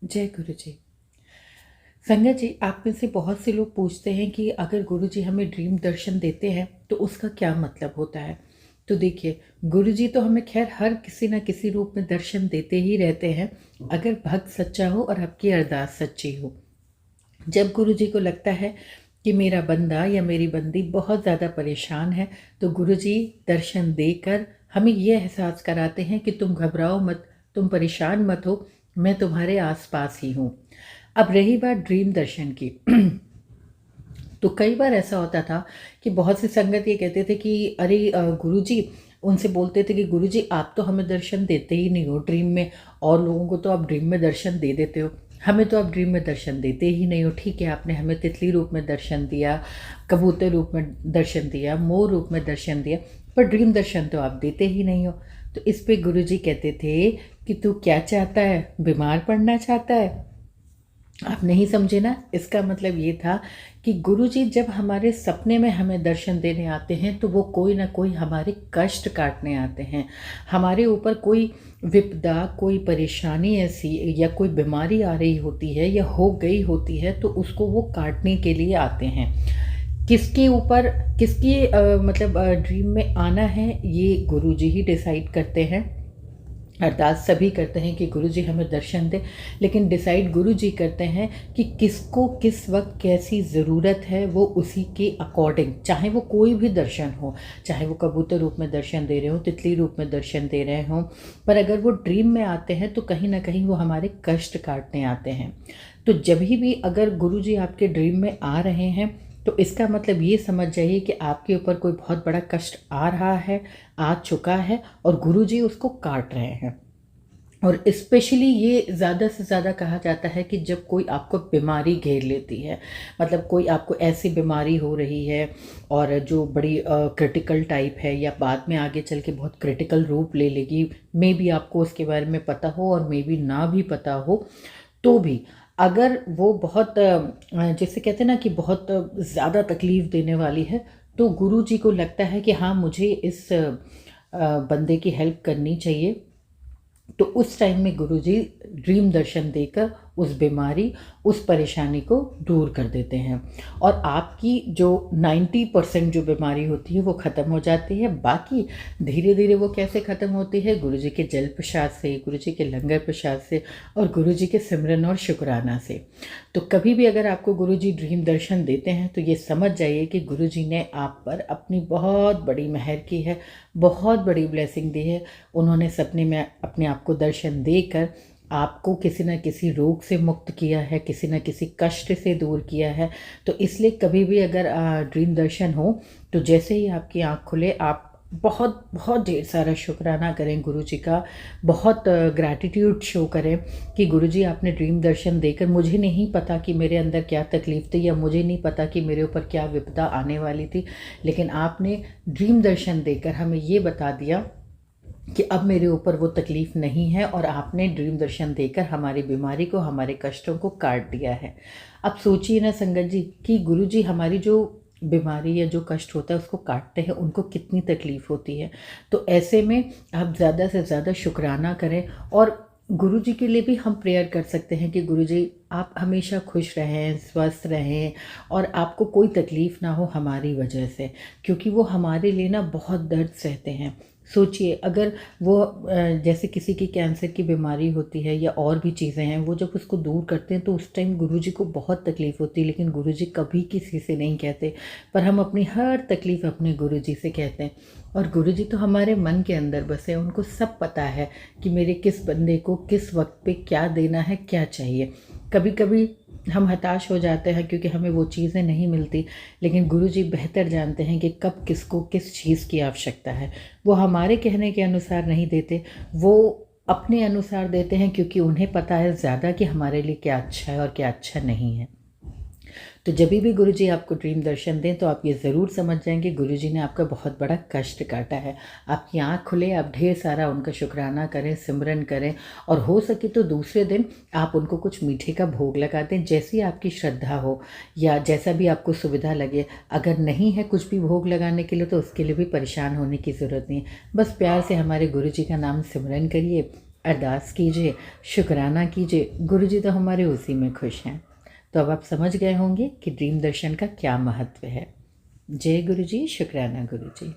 जय गुरु जी। संगत जी, आप में से बहुत से लोग पूछते हैं कि अगर गुरु जी हमें ड्रीम दर्शन देते हैं तो उसका क्या मतलब होता है। तो देखिए, गुरु जी तो हमें खैर हर किसी न किसी रूप में दर्शन देते ही रहते हैं, अगर भक्त सच्चा हो और आपकी अरदास सच्ची हो। जब गुरु जी को लगता है कि मेरा बंदा या मेरी बंदी बहुत ज़्यादा परेशान है, तो गुरु जी दर्शन देकर हमें ये एहसास कराते हैं कि तुम घबराओ मत, तुम परेशान मत हो, मैं तुम्हारे आसपास ही हूँ। अब रही बात ड्रीम दर्शन की, तो कई बार ऐसा होता था कि बहुत सी संगत ये कहते थे कि अरे गुरुजी, उनसे बोलते थे कि गुरुजी आप तो हमें दर्शन देते ही नहीं हो ड्रीम में, और लोगों को तो आप ड्रीम में दर्शन दे देते हो, हमें तो आप ड्रीम में दर्शन देते ही नहीं हो। ठीक है, आपने हमें तितली रूप में दर्शन दिया, कबूतर रूप में दर्शन दिया, मोर रूप में दर्शन दिया, पर ड्रीम दर्शन तो आप देते ही नहीं हो। तो इस पे गुरुजी कहते थे कि तू क्या चाहता है, बीमार पड़ना चाहता है। आप नहीं समझे ना, इसका मतलब ये था कि गुरुजी जब हमारे सपने में हमें दर्शन देने आते हैं तो वो कोई ना कोई हमारे कष्ट काटने आते हैं। हमारे ऊपर कोई विपदा, कोई परेशानी ऐसी या कोई बीमारी आ रही होती है या हो गई होती है, तो उसको वो काटने के लिए आते हैं। किसके ऊपर, किसकी मतलब ड्रीम में आना है, ये गुरुजी ही डिसाइड करते हैं। अरदास सभी करते हैं कि गुरुजी हमें दर्शन दें, लेकिन डिसाइड गुरुजी करते हैं कि किसको किस वक्त कैसी ज़रूरत है, वो उसी के अकॉर्डिंग, चाहे वो कोई भी दर्शन हो, चाहे वो कबूतर रूप में दर्शन दे रहे हो, तितली रूप में दर्शन दे रहे हों, पर अगर वो ड्रीम में आते हैं तो कहीं ना कहीं वो हमारे कष्ट काटने आते हैं। तो जब भी अगर गुरुजी आपके ड्रीम में आ रहे हैं, तो इसका मतलब ये समझ जाइए कि आपके ऊपर कोई बहुत बड़ा कष्ट आ रहा है, आ चुका है, और गुरुजी उसको काट रहे हैं। और स्पेशली ये ज़्यादा से ज़्यादा कहा जाता है कि जब कोई आपको बीमारी घेर लेती है, मतलब कोई आपको ऐसी बीमारी हो रही है और जो बड़ी क्रिटिकल टाइप है, या बाद में आगे चल के बहुत क्रिटिकल रूप ले लेगी, मे बी आपको उसके बारे में पता हो और मे बी ना भी पता हो, तो भी अगर वो बहुत जैसे कहते हैं ना कि बहुत ज़्यादा तकलीफ़ देने वाली है, तो गुरु जी को लगता है कि हाँ, मुझे इस बंदे की हेल्प करनी चाहिए। तो उस टाइम में गुरुजी ड्रीम दर्शन देकर उस बीमारी, उस परेशानी को दूर कर देते हैं, और आपकी जो 90% जो बीमारी होती है वो ख़त्म हो जाती है। बाकी धीरे धीरे वो कैसे ख़त्म होती है, गुरुजी के जल प्रसाद से, गुरुजी के लंगर प्रसाद से, और गुरुजी के सिमरन और शुक्राना से। तो कभी भी अगर आपको गुरुजी ड्रीम दर्शन देते हैं तो ये समझ जाइए कि गुरुजी ने आप पर अपनी बहुत बड़ी मेहर की है, बहुत बड़ी ब्लेसिंग दी है। उन्होंने सपने में अपने आप को दर्शन देकर आपको किसी न किसी रोग से मुक्त किया है, किसी न किसी कष्ट से दूर किया है। तो इसलिए कभी भी अगर ड्रीम दर्शन हो, तो जैसे ही आपकी आँख खुले, आप बहुत बहुत ढेर सारा शुक्राना करें गुरु जी का, बहुत ग्रैटिट्यूड शो करें कि गुरु जी आपने ड्रीम दर्शन देकर, मुझे नहीं पता कि मेरे अंदर क्या तकलीफ़ थी, या मुझे नहीं पता कि मेरे ऊपर क्या विपदा आने वाली थी, लेकिन आपने ड्रीम दर्शन देकर हमें ये बता दिया कि अब मेरे ऊपर वो तकलीफ़ नहीं है, और आपने ड्रीम दर्शन देकर हमारी बीमारी को, हमारे कष्टों को काट दिया है। अब सोचिए ना संगत जी कि गुरु जी हमारी जो बीमारी या जो कष्ट होता है उसको काटते हैं, उनको कितनी तकलीफ़ होती है। तो ऐसे में आप ज़्यादा से ज़्यादा शुक्राना करें, और गुरु जी के लिए भी हम प्रेयर कर सकते हैं कि गुरु जी आप हमेशा खुश रहें, स्वस्थ रहें, और आपको कोई तकलीफ़ ना हो हमारी वजह से, क्योंकि वो हमारे लिए ना बहुत दर्द सहते हैं। सोचिए, अगर वो जैसे किसी की कैंसर की बीमारी होती है या और भी चीज़ें हैं, वो जब उसको दूर करते हैं तो उस टाइम गुरुजी को बहुत तकलीफ़ होती है, लेकिन गुरुजी कभी किसी से नहीं कहते, पर हम अपनी हर तकलीफ़ अपने गुरुजी से कहते हैं। और गुरुजी तो हमारे मन के अंदर बसे हैं, उनको सब पता है कि मेरे किस बंदे को किस वक्त पे क्या देना है, क्या चाहिए। कभी कभी हम हताश हो जाते हैं क्योंकि हमें वो चीज़ें नहीं मिलती, लेकिन गुरुजी बेहतर जानते हैं कि कब किसको किस चीज़ की आवश्यकता है। वो हमारे कहने के अनुसार नहीं देते, वो अपने अनुसार देते हैं, क्योंकि उन्हें पता है ज़्यादा कि हमारे लिए क्या अच्छा है और क्या अच्छा नहीं है। तो जब भी गुरुजी आपको ड्रीम दर्शन दें तो आप ये ज़रूर समझ जाएंगे गुरुजी ने आपका बहुत बड़ा कष्ट काटा है। आपकी आँख खुले, आप ढेर सारा उनका शुक्राना करें, सिमरन करें, और हो सके तो दूसरे दिन आप उनको कुछ मीठे का भोग लगा दें, जैसी आपकी श्रद्धा हो या जैसा भी आपको सुविधा लगे। अगर नहीं है कुछ भी भोग लगाने के लिए तो उसके लिए भी परेशान होने की ज़रूरत नहीं है। बस प्यार से हमारे गुरुजी का नाम सिमरन करिए, अरदास कीजिए, शुक्राना कीजिए, गुरु जी तो हमारे उसी में खुश हैं। तो अब आप समझ गए होंगे कि ड्रीम दर्शन का क्या महत्व है। जय गुरु जी, शुक्राना गुरु जी।